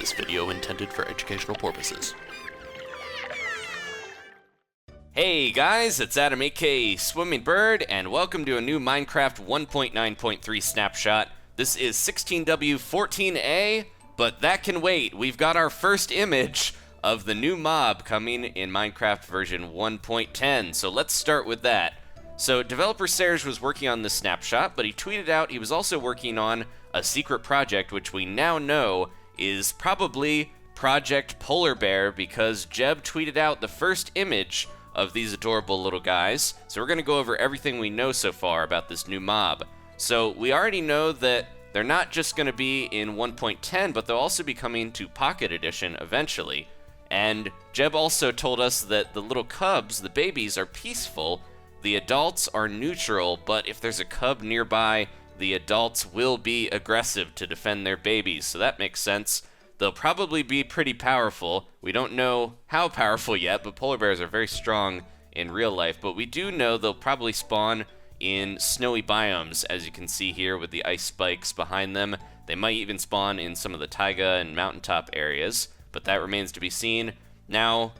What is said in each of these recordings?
This video intended for educational purposes. Hey guys, it's Adam aka Swimming Bird, and welcome to a new Minecraft 1.9.3 snapshot. This is 16W14A, but that can wait. We've got our first image of the new mob coming in Minecraft version 1.10, so let's start with that. So developer Serge was working on this snapshot, but he tweeted out he was also working on a secret project, which we now know is probably Project Polar Bear, because Jeb tweeted out the first image of these adorable little guys. So we're going to go over everything we know so far about this new mob. So we already know that they're not just going to be in 1.10, but they'll also be coming to Pocket Edition eventually. And Jeb also told us that the little cubs, the babies, are peaceful. The adults are neutral, but if there's a cub nearby, the adults will be aggressive to defend their babies. So that makes sense. They'll probably be pretty powerful. We don't know how powerful yet, but polar bears are very strong in real life. But we do know they'll probably spawn in snowy biomes, as you can see here with the ice spikes behind them. They might even spawn in some of the taiga and mountaintop areas, but that remains to be seen. Now,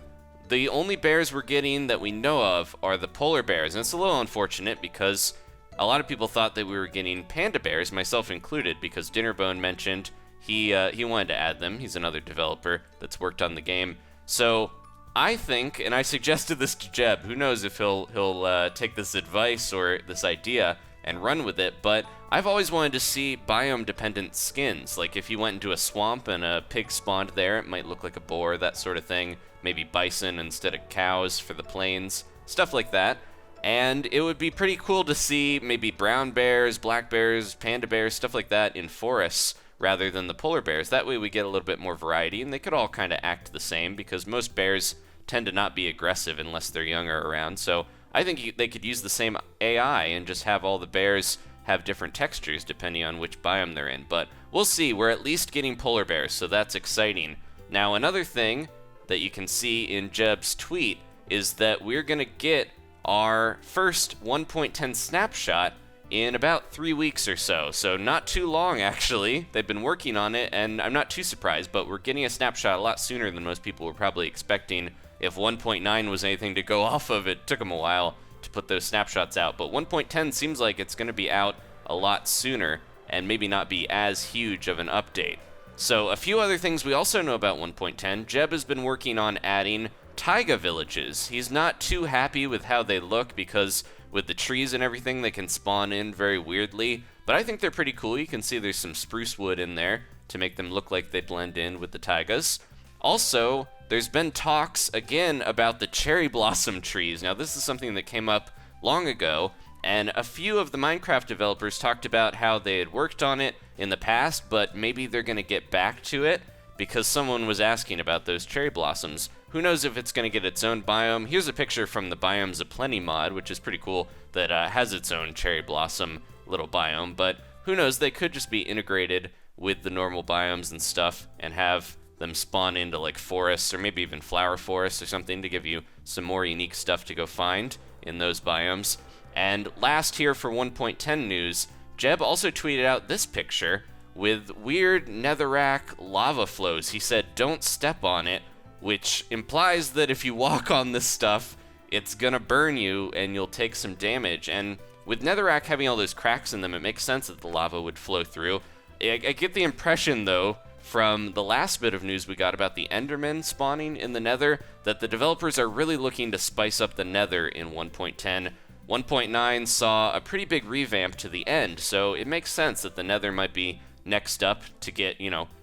the only bears we're getting that we know of are the polar bears, and it's a little unfortunate because a lot of people thought that we were getting panda bears, myself included, because Dinnerbone mentioned he wanted to add them. He's another developer that's worked on the game. So I think, and I suggested this to Jeb, who knows if he'll take this advice or this idea and run with it, but I've always wanted to see biome-dependent skins. Like if you went into a swamp and a pig spawned there, it might look like a boar, that sort of thing. Maybe bison instead of cows for the plains, stuff like that. And it would be pretty cool to see maybe brown bears, black bears, panda bears, stuff like that in forests rather than the polar bears. That way we get a little bit more variety, and they could all kind of act the same because most bears tend to not be aggressive unless they're younger around. So I think they could use the same AI and just have all the bears have different textures depending on which biome they're in. But we'll see. We're at least getting polar bears, so that's exciting. Now, another thing that you can see in Jeb's tweet is that we're going to get our first 1.10 snapshot in about 3 weeks or so. So not too long, actually. They've been working on it, and I'm not too surprised, but we're getting a snapshot a lot sooner than most people were probably expecting. If 1.9 was anything to go off of, it took them a while to put those snapshots out. But 1.10 seems like it's going to be out a lot sooner and maybe not be as huge of an update. So a few other things we also know about 1.10. Jeb has been working on adding Taiga villages. He's not too happy with how they look because with the trees and everything, they can spawn in very weirdly, but I think they're pretty cool. You can see there's some spruce wood in there to make them look like they blend in with the taigas. Also, there's been talks again about the cherry blossom trees. Now, this is something that came up long ago, and a few of the Minecraft developers talked about how they had worked on it in the past, but maybe they're going to get back to it because someone was asking about those cherry blossoms. Who knows if it's going to get its own biome. Here's a picture from the Biomes Aplenty mod, which is pretty cool, that has its own cherry blossom little biome, but who knows, they could just be integrated with the normal biomes and stuff and have them spawn into like forests or maybe even flower forests or something to give you some more unique stuff to go find in those biomes. And last here for 1.10 news, Jeb also tweeted out this picture with weird netherrack lava flows. He said, "Don't step on it," which implies that if you walk on this stuff, it's gonna burn you and you'll take some damage. And with netherrack having all those cracks in them, it makes sense that the lava would flow through. I get the impression, though, from the last bit of news we got about the endermen spawning in the nether, that the developers are really looking to spice up the nether in 1.10. 1.9 saw a pretty big revamp to the end, so it makes sense that the nether might be next up to get,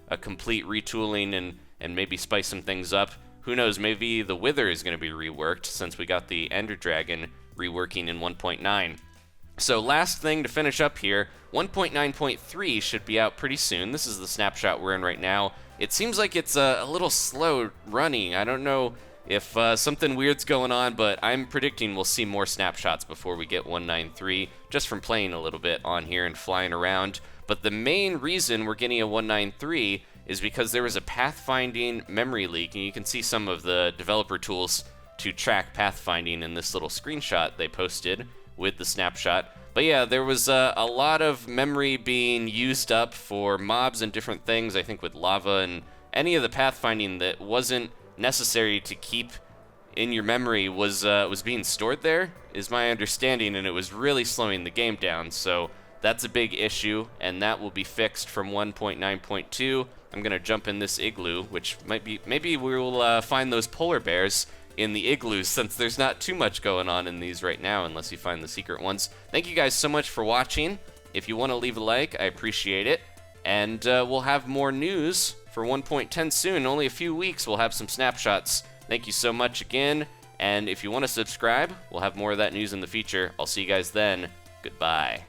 a complete retooling and maybe spice some things up. Who knows, maybe the Wither is going to be reworked since we got the Ender Dragon reworking in 1.9. So last thing to finish up here, 1.9.3 should be out pretty soon. This is the snapshot we're in right now. It seems like it's a little slow running. I don't know if something weird's going on, but I'm predicting we'll see more snapshots before we get 1.9.3, just from playing a little bit on here and flying around. But the main reason we're getting a 1.9.3 is because there was a pathfinding memory leak, and you can see some of the developer tools to track pathfinding in this little screenshot they posted with the snapshot. But yeah, there was a lot of memory being used up for mobs and different things, I think with lava and any of the pathfinding that wasn't necessary to keep in your memory was being stored there, is my understanding, and it was really slowing the game down. So that's a big issue, and that will be fixed from 1.9.2. I'm gonna jump in this igloo, which maybe we'll find those polar bears in the igloos, since there's not too much going on in these right now, unless you find the secret ones. Thank you guys so much for watching. If you want to leave a like, I appreciate it. And we'll have more news for 1.10 soon. Only a few weeks, we'll have some snapshots. Thank you so much again. And if you want to subscribe, we'll have more of that news in the future. I'll see you guys then. Goodbye.